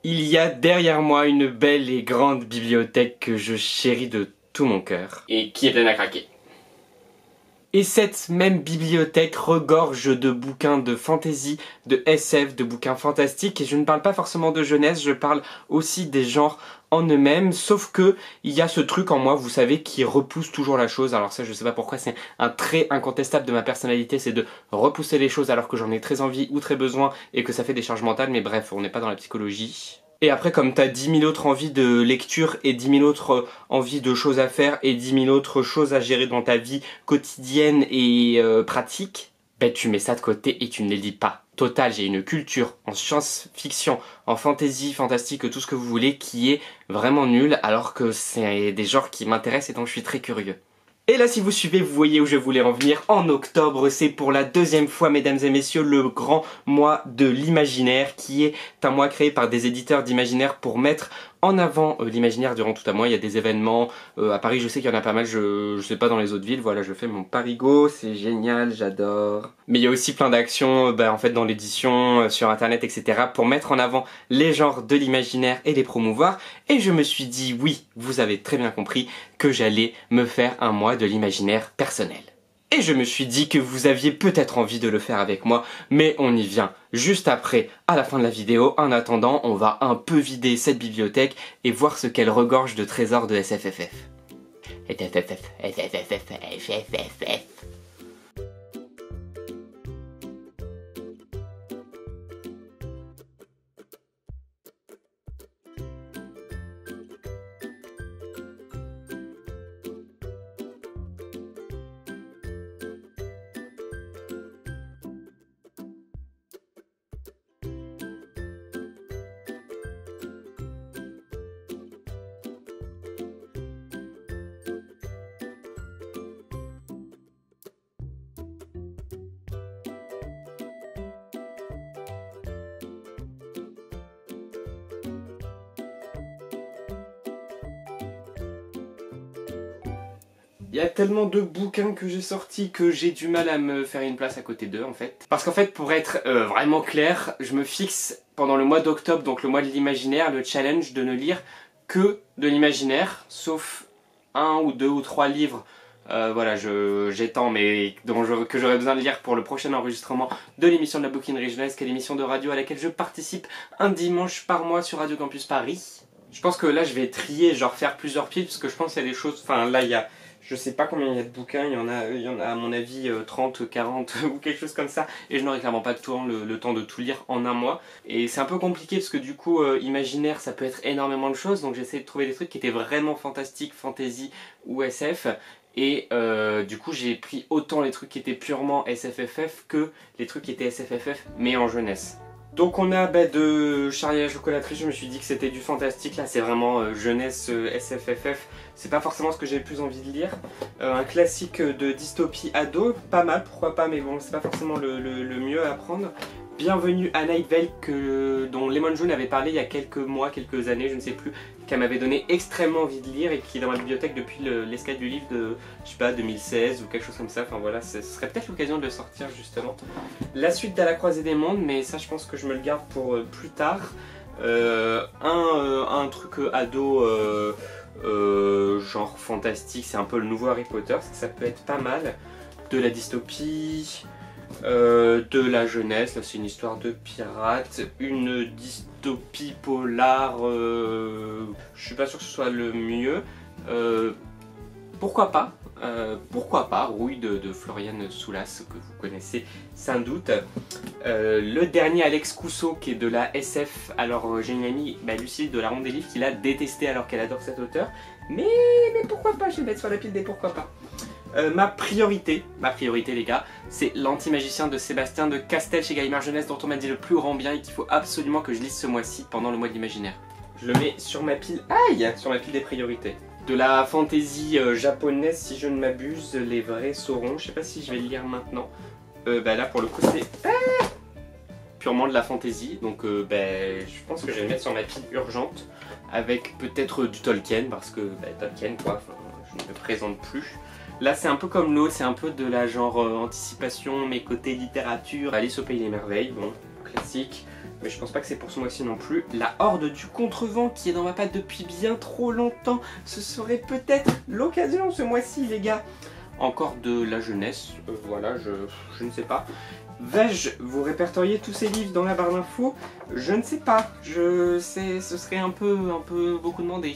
Il y a derrière moi une belle et grande bibliothèque que je chéris de tout mon cœur. Et qui est pleine à craquer. Et cette même bibliothèque regorge de bouquins de fantasy, de SF, de bouquins fantastiques. Et je ne parle pas forcément de jeunesse, je parle aussi des genres en eux-mêmes. Sauf que il y a ce truc en moi, vous savez, qui repousse toujours la chose. Alors ça, je sais pas pourquoi, c'est un trait incontestable de ma personnalité, c'est de repousser les choses alors que j'en ai très envie ou très besoin et que ça fait des charges mentales. Mais bref, on n'est pas dans la psychologie. Et après, comme t'as 10 000 autres envies de lecture et 10 000 autres envies de choses à faire et 10 000 autres choses à gérer dans ta vie quotidienne et pratique, ben tu mets ça de côté et tu ne les lis pas. Total, j'ai une culture en science-fiction, en fantasy, fantastique, tout ce que vous voulez, qui est vraiment nulle, alors que c'est des genres qui m'intéressent et dont je suis très curieux. Et là, si vous suivez, vous voyez où je voulais en venir. En octobre, c'est pour la deuxième fois, mesdames et messieurs, le grand mois de l'imaginaire, qui est un mois créé par des éditeurs d'imaginaire pour mettre en avant l'imaginaire durant tout un mois. Il y a des événements, à Paris je sais qu'il y en a pas mal, je sais pas dans les autres villes, voilà, je fais mon Parigo, c'est génial, j'adore. Mais il y a aussi plein d'actions en fait dans l'édition, sur internet, etc. pour mettre en avant les genres de l'imaginaire et les promouvoir. Et je me suis dit, oui, vous avez très bien compris, que j'allais me faire un mois de l'imaginaire personnel. Et je me suis dit que vous aviez peut-être envie de le faire avec moi, mais on y vient juste après, à la fin de la vidéo. En attendant, on va un peu vider cette bibliothèque et voir ce qu'elle regorge de trésors de SFFF. Il y a tellement de bouquins que j'ai sortis que j'ai du mal à me faire une place à côté d'eux en fait. Parce qu'en fait, pour être vraiment clair, je me fixe pendant le mois d'octobre, donc le mois de l'imaginaire, le challenge de ne lire que de l'imaginaire, sauf 1 ou 2 ou 3 livres. Voilà, j'étends, mais que j'aurais besoin de lire pour le prochain enregistrement de l'émission de la bouquinerie jeunesse, qui est l'émission de radio à laquelle je participe un dimanche par mois sur Radio Campus Paris. Je pense que là je vais trier, genre faire plusieurs piles, parce que je pense qu'il y a des choses, enfin là il y a... Je sais pas combien il y a de bouquins, il y en a à mon avis 30, 40 ou quelque chose comme ça. Et je n'aurai clairement pas le temps de tout lire en un mois. Et c'est un peu compliqué parce que du coup, imaginaire ça peut être énormément de choses. Donc j'essaie de trouver des trucs qui étaient vraiment fantastiques, fantasy ou SF. Et du coup j'ai pris autant les trucs qui étaient purement SFFF que les trucs qui étaient SFFF mais en jeunesse. Donc on a de Charlie et la chocolaterie, je me suis dit que c'était du fantastique, là c'est vraiment jeunesse SFFF, c'est pas forcément ce que j'ai le plus envie de lire. Un classique de dystopie ado, pas mal, pourquoi pas, mais bon c'est pas forcément le mieux à prendre. Bienvenue à Night Vale, dont Lemon June avait parlé il y a quelques mois, quelques années, je ne sais plus, qu'elle m'avait donné extrêmement envie de lire et qui est dans ma bibliothèque depuis l'escalade du livre de, je sais pas, 2016 ou quelque chose comme ça. Enfin voilà, ce serait peut-être l'occasion de le sortir justement. La suite d'À la croisée des mondes, mais ça je pense que je me le garde pour plus tard. Un truc ado, genre fantastique, c'est un peu le nouveau Harry Potter, ça peut être pas mal. De la dystopie... de la jeunesse, là c'est une histoire de pirates, une dystopie polar, je suis pas sûr que ce soit le mieux, pourquoi pas, Rouille de Floriane Soulas, que vous connaissez sans doute. Le dernier Alex Cousseau qui est de la SF, alors j'ai une amie, Lucille de la Ronde des Livres, qui l'a détesté alors qu'elle adore cet auteur, mais pourquoi pas, je vais mettre sur la pile des pourquoi pas. Ma priorité les gars, c'est L'Anti-Magicien de Sébastien de Castel chez Gallimard Jeunesse, dont on m'a dit le plus grand bien et qu'il faut absolument que je lise ce mois-ci pendant le mois de l'imaginaire. Je le mets sur ma pile, sur ma pile des priorités. De la fantaisie japonaise, si je ne m'abuse, Les Vrais Saurons, je sais pas si je vais le lire maintenant. Là pour le coup c'est purement de la fantaisie, donc je pense que je vais le mettre sur ma pile urgente, avec peut-être du Tolkien, parce que Tolkien quoi, je ne me présente plus. Là c'est un peu comme l'autre, c'est un peu de la genre anticipation, mais côté littérature. Alice au Pays des Merveilles, bon, classique. Mais je pense pas que c'est pour ce mois-ci non plus. La Horde du Contrevent qui est dans ma patte depuis bien trop longtemps. Ce serait peut-être l'occasion ce mois-ci les gars. Encore de la jeunesse, voilà, je ne sais pas. Vais-je vous répertorier tous ces livres dans la barre d'infos? Je ne sais pas, ce serait un peu beaucoup demandé.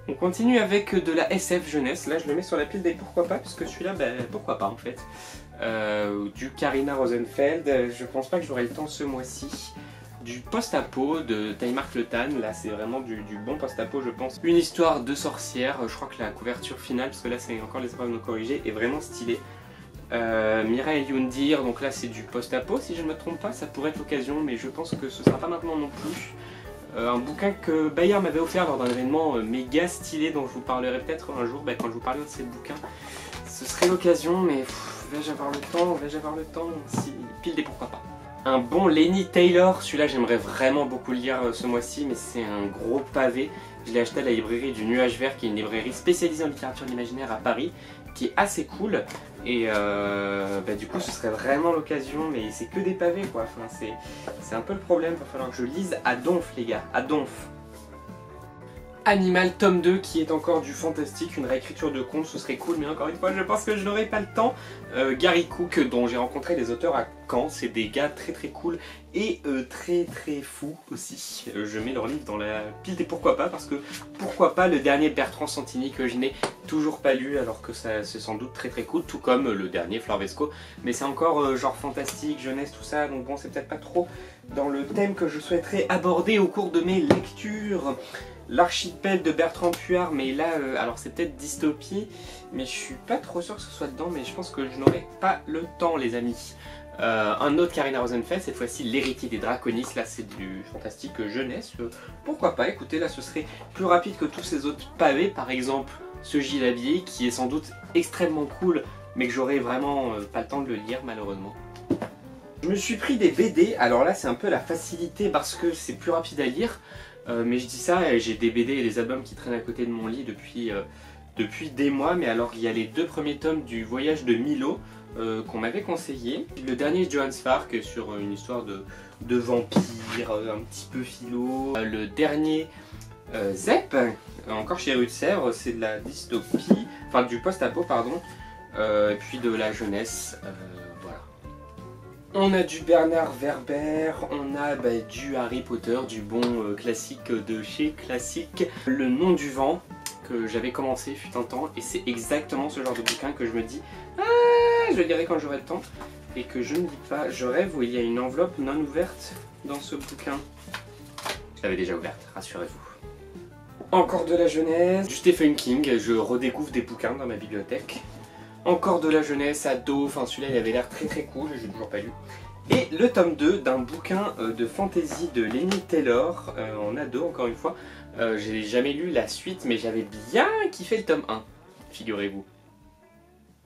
On continue avec de la SF jeunesse, là je le mets sur la pile des pourquoi pas, parce que celui-là, ben, pourquoi pas en fait. Du Karina Rosenfeld, je pense pas que j'aurai le temps ce mois-ci. Du post-apo de Taimark Le Tan, là c'est vraiment du bon post-apo je pense. Une histoire de sorcière, je crois que la couverture finale, parce que là c'est encore les épreuves non corrigées, est vraiment stylée. Mireille Youndir, donc là c'est du post-apo si je ne me trompe pas, ça pourrait être l'occasion mais je pense que ce sera pas maintenant non plus. Un bouquin que Bayard m'avait offert lors d'un événement méga stylé dont je vous parlerai peut-être un jour quand je vous parlerai de ces bouquins. Ce serait l'occasion mais vais-je avoir le temps, si... pile des pourquoi pas. Un bon Lenny Taylor, celui-là j'aimerais vraiment beaucoup lire ce mois-ci mais c'est un gros pavé. Je l'ai acheté à la librairie du Nuage Vert qui est une librairie spécialisée en littérature de l'imaginaire à Paris qui est assez cool et du coup ce serait vraiment l'occasion mais c'est que des pavés quoi, enfin, c'est un peu le problème, il va falloir que je lise à donf les gars, à donf. Animal tome 2 qui est encore du fantastique, une réécriture de contes, ce serait cool mais encore une fois je pense que je n'aurai pas le temps. Gary Cook dont j'ai rencontré les auteurs à Caen, c'est des gars très cool et très fous aussi. Je mets leur livre dans la pile des pourquoi pas parce que pourquoi pas le dernier Bertrand Santini que je n'ai toujours pas lu alors que c'est sans doute très cool, tout comme le dernier Flor Vesco, mais c'est encore genre fantastique, jeunesse, tout ça, donc bon c'est peut-être pas trop dans le thème que je souhaiterais aborder au cours de mes lectures. L'archipel de Bertrand Puard, mais là, alors c'est peut-être dystopie, mais je suis pas trop sûr que ce soit dedans, mais je pense que je n'aurai pas le temps les amis. Un autre Karina Rosenfeld, cette fois-ci l'héritier des Draconis, là c'est du fantastique jeunesse, pourquoi pas, écoutez là ce serait plus rapide que tous ces autres pavés, par exemple ce Gilles Habillé qui est sans doute extrêmement cool, mais que j'aurai vraiment pas le temps de le lire malheureusement. Je me suis pris des BD, alors là c'est un peu la facilité parce que c'est plus rapide à lire. Mais je dis ça, j'ai des BD et des albums qui traînent à côté de mon lit depuis des mois. Mais alors il y a les 2 premiers tomes du Voyage de Milo qu'on m'avait conseillé. Le dernier Johannes Farc sur une histoire de vampire, un petit peu philo. Le dernier Zep, encore chez Rue de Sèvres, c'est de la dystopie, enfin du post-apo pardon, et puis de la jeunesse. Voilà. On a du Bernard Werber, on a du Harry Potter, du bon classique de chez Classique. Le Nom du Vent, que j'avais commencé fut un temps, et c'est exactement ce genre de bouquin que je me dis « Ah, je le lirai quand j'aurai le temps », et que je ne lis pas. Je rêve où il y a une enveloppe non ouverte dans ce bouquin. Je l'avais déjà ouverte, rassurez-vous. Encore de la jeunesse, du Stephen King, je redécouvre des bouquins dans ma bibliothèque. Encore de la jeunesse, ado, enfin celui-là il avait l'air très cool, j'ai toujours pas lu. Et le tome 2 d'un bouquin de fantasy de Lenny Taylor, en ado encore une fois. J'ai jamais lu la suite mais j'avais bien kiffé le tome 1, figurez-vous.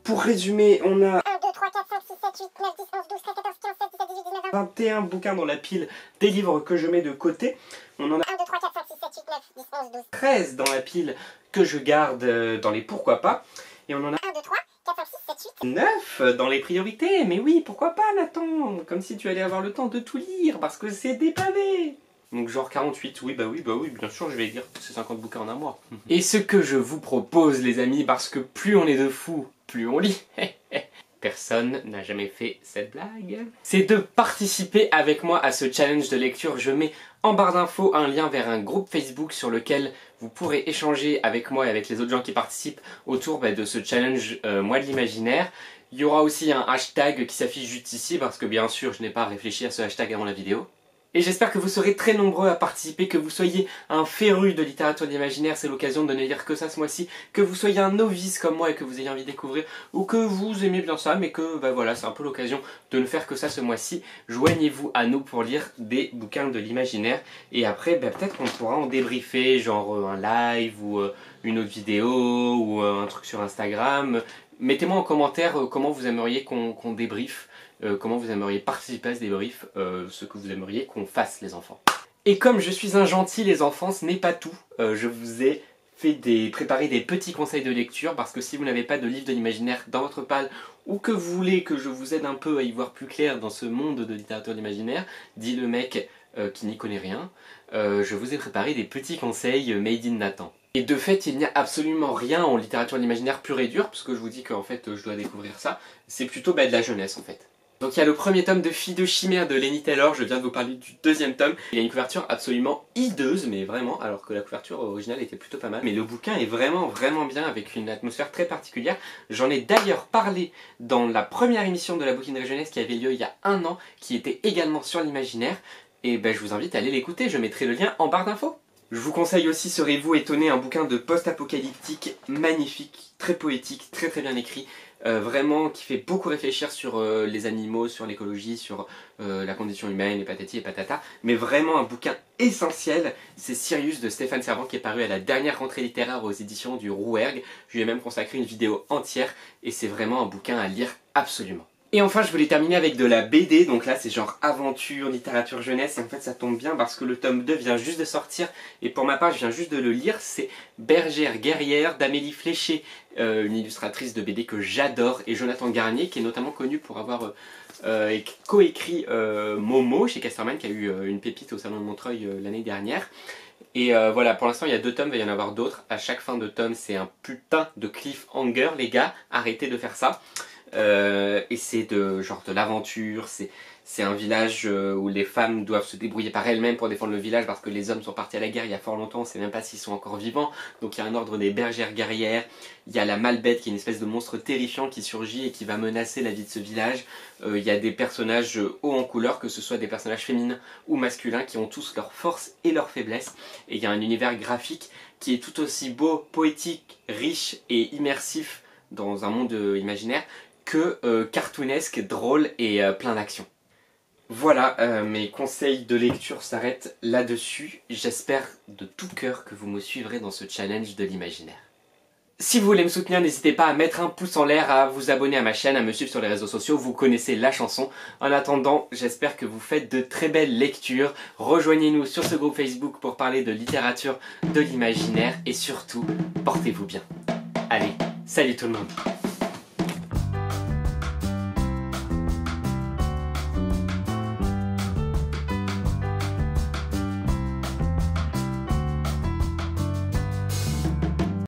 Pour résumer, on a 1, 2, 3, 4, 5, 6, 7, 8, 9, 10, 11, 12, 13, 14, 15, 16, 17, 18, 19, 20... 21 bouquins dans la pile des livres que je mets de côté. On en a 1, 2, 3, 4, 5, 6, 7, 8, 9, 10, 11, 12... 13 dans la pile que je garde dans les pourquoi pas. Et on en a 1, 2, 3, 4, 5, 6, 7, 8... 9 dans les priorités. Mais oui, pourquoi pas Nathan? Comme si tu allais avoir le temps de tout lire, parce que c'est des pavés. Donc genre 48, oui, bien sûr je vais lire ces 50 bouquins en un mois. Et ce que je vous propose les amis, parce que plus on est de fous, plus on lit. Personne n'a jamais fait cette blague. C'est de participer avec moi à ce challenge de lecture. Je mets en barre d'infos un lien vers un groupe Facebook sur lequel vous pourrez échanger avec moi et avec les autres gens qui participent autour de ce challenge Moi de l'imaginaire. Il y aura aussi un hashtag qui s'affiche juste ici parce que bien sûr je n'ai pas réfléchi à ce hashtag avant la vidéo. Et j'espère que vous serez très nombreux à participer, que vous soyez un féru de littérature d'imaginaire, c'est l'occasion de ne lire que ça ce mois-ci, que vous soyez un novice comme moi et que vous ayez envie de découvrir, ou que vous aimez bien ça, mais que voilà, c'est un peu l'occasion de ne faire que ça ce mois-ci. Joignez-vous à nous pour lire des bouquins de l'imaginaire, et après peut-être qu'on pourra en débriefer, genre un live, ou une autre vidéo, ou un truc sur Instagram. Mettez-moi en commentaire comment vous aimeriez qu'on débriefe. Comment vous aimeriez participer à ce débrief, ce que vous aimeriez qu'on fasse les enfants. Et comme je suis un gentil les enfants, ce n'est pas tout, je vous ai préparé des petits conseils de lecture parce que si vous n'avez pas de livre de l'imaginaire dans votre palle ou que vous voulez que je vous aide un peu à y voir plus clair dans ce monde de littérature de l'imaginaire, dit le mec qui n'y connaît rien, je vous ai préparé des petits conseils made in Nathan. Et de fait, il n'y a absolument rien en littérature de l'imaginaire pure et dure, parce que je vous dis qu'en fait je dois découvrir ça, c'est plutôt de la jeunesse en fait. Donc il y a le premier tome de Filles de Chimère de Lenny Taylor, je viens de vous parler du deuxième tome. Il y a une couverture absolument hideuse, mais vraiment, alors que la couverture originale était plutôt pas mal. Mais le bouquin est vraiment bien, avec une atmosphère très particulière. J'en ai d'ailleurs parlé dans la première émission de la bouquinerie jeunesse qui avait lieu il y a 1 an, qui était également sur l'imaginaire. Et ben je vous invite à aller l'écouter, je mettrai le lien en barre d'infos. Je vous conseille aussi, serez-vous étonné, un bouquin de post-apocalyptique magnifique, très poétique, très bien écrit. Vraiment qui fait beaucoup réfléchir sur les animaux, sur l'écologie, sur la condition humaine, et patati et patata. Mais vraiment un bouquin essentiel, c'est Sirius de Stéphane Servan qui est paru à la dernière rentrée littéraire aux éditions du Rouergue. Je lui ai même consacré une vidéo entière et c'est vraiment un bouquin à lire absolument. Et enfin je voulais terminer avec de la BD, donc là c'est genre aventure, littérature jeunesse, et en fait ça tombe bien parce que le tome 2 vient juste de sortir, et pour ma part je viens juste de le lire, c'est Bergère guerrière d'Amélie Fléché, une illustratrice de BD que j'adore, et Jonathan Garnier qui est notamment connu pour avoir coécrit Momo chez Casterman, qui a eu une pépite au Salon de Montreuil l'année dernière. Et voilà, pour l'instant il y a 2 tomes, il va y en avoir d'autres, à chaque fin de tome c'est un putain de cliffhanger les gars, arrêtez de faire ça. Et c'est de l'aventure, c'est un village où les femmes doivent se débrouiller par elles-mêmes pour défendre le village parce que les hommes sont partis à la guerre il y a fort longtemps, on ne sait même pas s'ils sont encore vivants. Donc il y a un ordre des bergères guerrières, il y a la Malbête qui est une espèce de monstre terrifiant qui surgit et qui va menacer la vie de ce village. Il y a des personnages hauts en couleur, que ce soit des personnages féminins ou masculins, qui ont tous leurs forces et leurs faiblesses. Et il y a un univers graphique qui est tout aussi beau, poétique, riche et immersif dans un monde imaginaire que cartoonesque, drôle et plein d'action. Voilà, mes conseils de lecture s'arrêtent là-dessus. J'espère de tout cœur que vous me suivrez dans ce challenge de l'imaginaire. Si vous voulez me soutenir, n'hésitez pas à mettre un pouce en l'air, à vous abonner à ma chaîne, à me suivre sur les réseaux sociaux, vous connaissez la chanson. En attendant, j'espère que vous faites de très belles lectures. Rejoignez-nous sur ce groupe Facebook pour parler de littérature de l'imaginaire et surtout, portez-vous bien. Allez, salut tout le monde!